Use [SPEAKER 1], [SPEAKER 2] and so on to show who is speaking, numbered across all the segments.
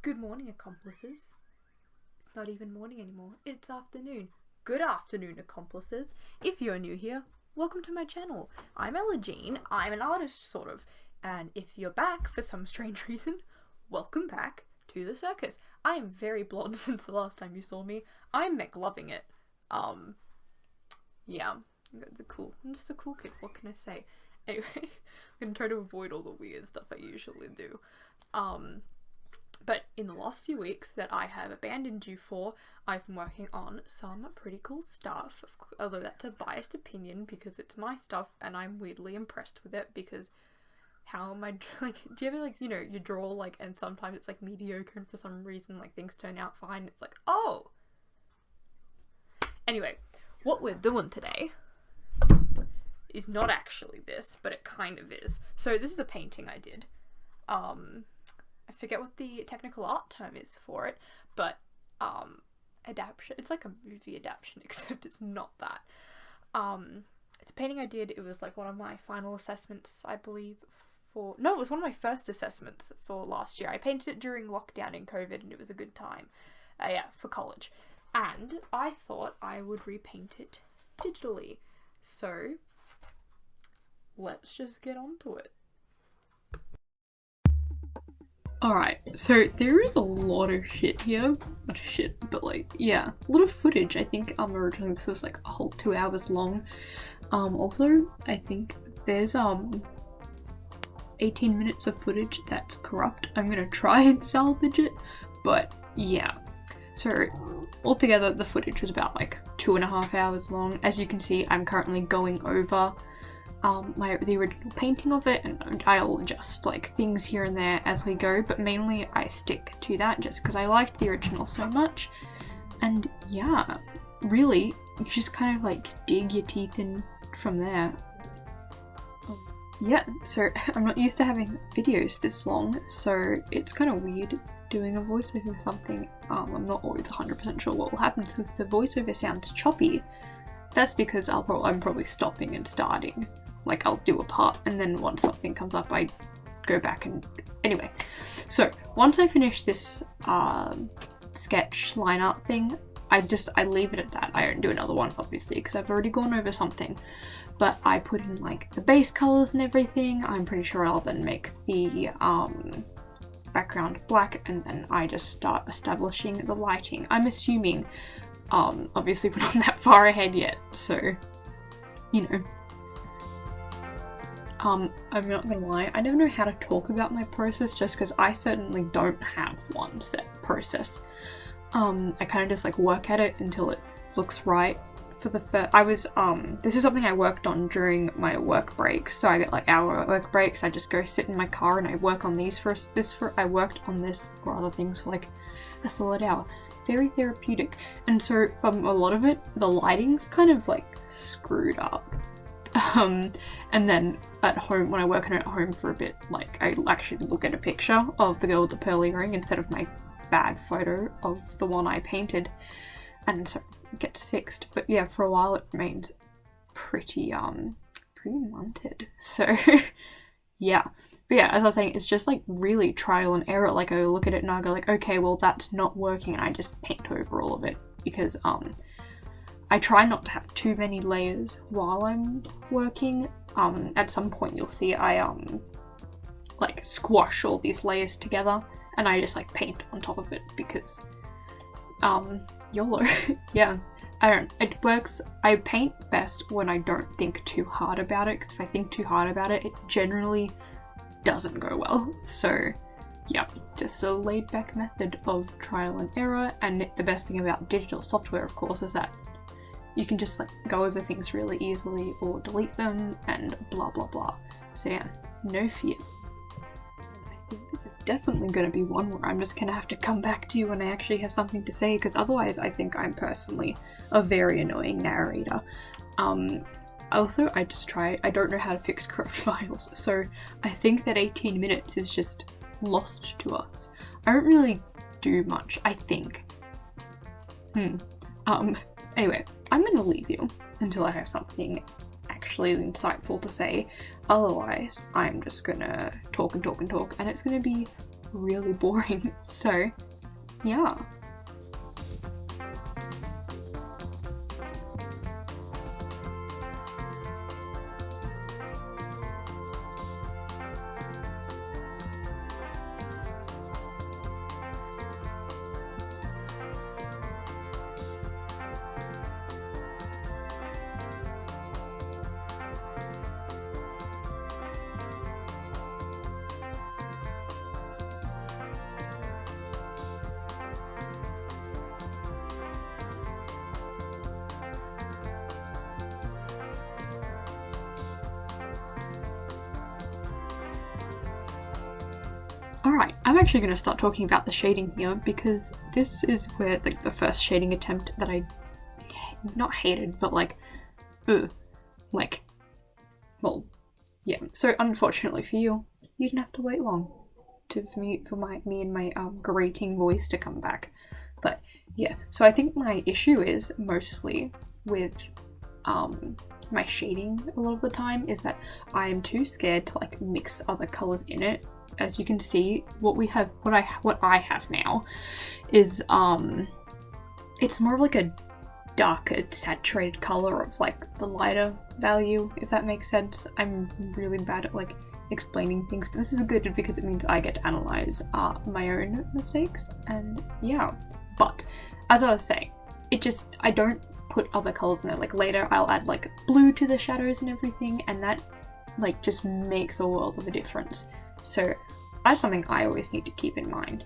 [SPEAKER 1] Good morning, accomplices. It's not even morning anymore, it's afternoon. Good afternoon, accomplices. If you're new here, welcome to my channel. I'm Ella Jean, I'm an artist, sort of. And if you're back for some strange reason, welcome back to the circus. I am very blonde since the last time you saw me. I'm McLoving it. Yeah, I'm just a cool kid, what can I say? Anyway, I'm gonna try to avoid all the weird stuff I usually do. But in the last few weeks that I have abandoned you for, I've been working on some pretty cool stuff, although that's a biased opinion because it's my stuff and I'm weirdly impressed with it because how am I, like, do you ever, you draw, and sometimes it's, mediocre and for some reason, things turn out fine, it's like, oh! Anyway, what we're doing today is not actually this, but it kind of is. So this is a painting I did. I forget what the technical art term is for it, but adaptation. It's like a movie adaptation, except it's not that. It's a painting I did. It was one of my final assessments, I believe. It was one of my first assessments for last year. I painted it during lockdown in COVID, and it was a good time. For college, and I thought I would repaint it digitally. So let's just get on to it. Alright, so there is a lot of shit here. Not shit, but a lot of footage. I think originally this was a whole 2 hours long. Also, I think there's 18 minutes of footage that's corrupt. I'm gonna try and salvage it, but yeah. So altogether the footage was about 2.5 hours long. As you can see, I'm currently going over the original painting of it, and I'll adjust things here and there as we go, but mainly I stick to that just because I liked the original so much. And yeah, really, you just kind of dig your teeth in from there. Yeah, so I'm not used to having videos this long, so it's kind of weird doing a voiceover for something. I'm not always 100% sure what will happen, so if the voiceover sounds choppy, that's because I'm probably stopping and starting. I'll do a part, and then once something comes up, I go back and... Anyway, so once I finish this sketch line art thing, I leave it at that. I don't do another one, obviously, because I've already gone over something. But I put in, the base colours and everything. I'm pretty sure I'll then make the background black, and then I just start establishing the lighting. I'm assuming, obviously we're not that far ahead yet, so, you know. I'm not gonna lie, I never know how to talk about my process just because I certainly don't have one set process. I kind of just work at it until it looks right. For the this is something I worked on during my work breaks, so I get hour work breaks. I just go sit in my car and I work on these I worked on this or other things for a solid hour. Very therapeutic. And so from a lot of it, the lighting's kind of screwed up. And then at home, when I work on it at home for a bit, I actually look at a picture of the girl with the pearly ring instead of my bad photo of the one I painted, and so it gets fixed. But yeah, for a while it remains pretty munted. So yeah. But yeah, as I was saying, it's just really trial and error. I look at it and I go okay, well that's not working, and I just paint over all of it because I try not to have too many layers while I'm working. At some point you'll see I squash all these layers together and I just paint on top of it because YOLO. Yeah, it works. I paint best when I don't think too hard about it, because if I think too hard about it, it generally doesn't go well. So yeah, just a laid back method of trial and error. And the best thing about digital software, of course, is that you can just go over things really easily or delete them and blah blah blah. So yeah, no fear. I think this is definitely going to be one where I'm just going to have to come back to you when I actually have something to say, because otherwise I think I'm personally a very annoying narrator. Also, I don't know how to fix corrupt files, so I think that 18 minutes is just lost to us. I don't really do much, I think. Anyway, I'm gonna leave you until I have something actually insightful to say. Otherwise, I'm just gonna talk and talk and talk, and it's gonna be really boring. So yeah. Alright, I'm actually going to start talking about the shading here, because this is where like the first shading attempt that I not hated, but like, like, well, yeah. So unfortunately for you, you didn't have to wait long for me and my grating voice to come back. But yeah, so I think my issue is mostly with my shading a lot of the time is that I am too scared to like mix other colors in it. As you can see, what I have now is it's more of like a darker saturated color of like the lighter value, if that makes sense. I'm really bad at like explaining things, but this is good because it means I get to analyze my own mistakes. And yeah, but as I was saying, I don't put other colors in it. Like later I'll add like blue to the shadows and everything, and that like just makes a world of a difference. So that's something I always need to keep in mind.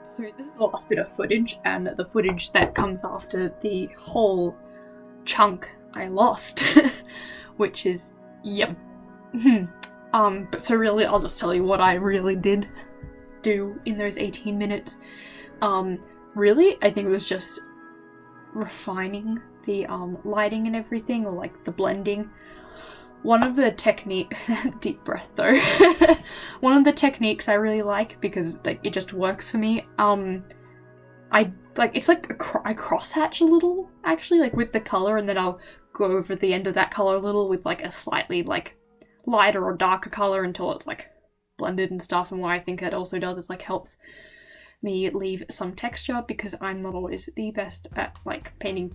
[SPEAKER 1] So this is the last bit of footage, and the footage that comes after the whole chunk I lost, which is, yep. But so really, I'll just tell you what I really did do in those 18 minutes. Really, I think it was just refining the lighting and everything, or like the blending. One of the deep breath though, one of the techniques I really like, because like it just works for me, it's like I crosshatch a little, actually, like with the colour, and then I'll go over the end of that colour a little with like a slightly like lighter or darker colour until it's like blended and stuff. And what I think that also does is like helps me leave some texture, because I'm not always the best at like painting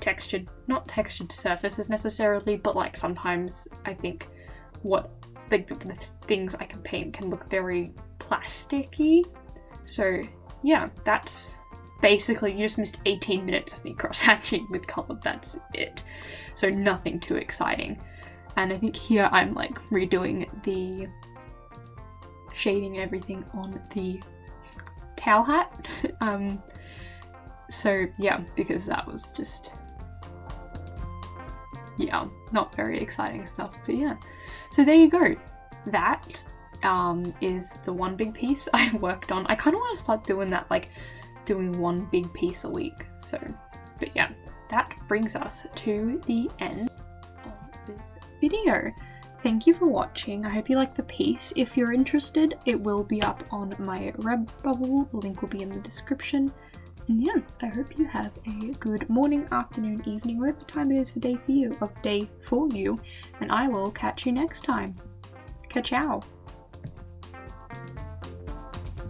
[SPEAKER 1] not textured surfaces necessarily, but like sometimes I think what the things I can paint can look very plasticky. So yeah, that's basically, you just missed 18 minutes of me cross-hatching with colour, that's it. So nothing too exciting. And I think here I'm like redoing the shading and everything on the cow hat. So yeah, because that was just, yeah, not very exciting stuff, but yeah. So there you go. That is the one big piece I've worked on. I kind of want to start doing that, like doing one big piece a week. So, but yeah, that brings us to the end of this video. Thank you for watching. I hope you liked the piece. If you're interested, it will be up on my Redbubble. The link will be in the description. And yeah, I hope you have a good morning, afternoon, evening, whatever time it is for day for you, and I will catch you next time. Ka-chow.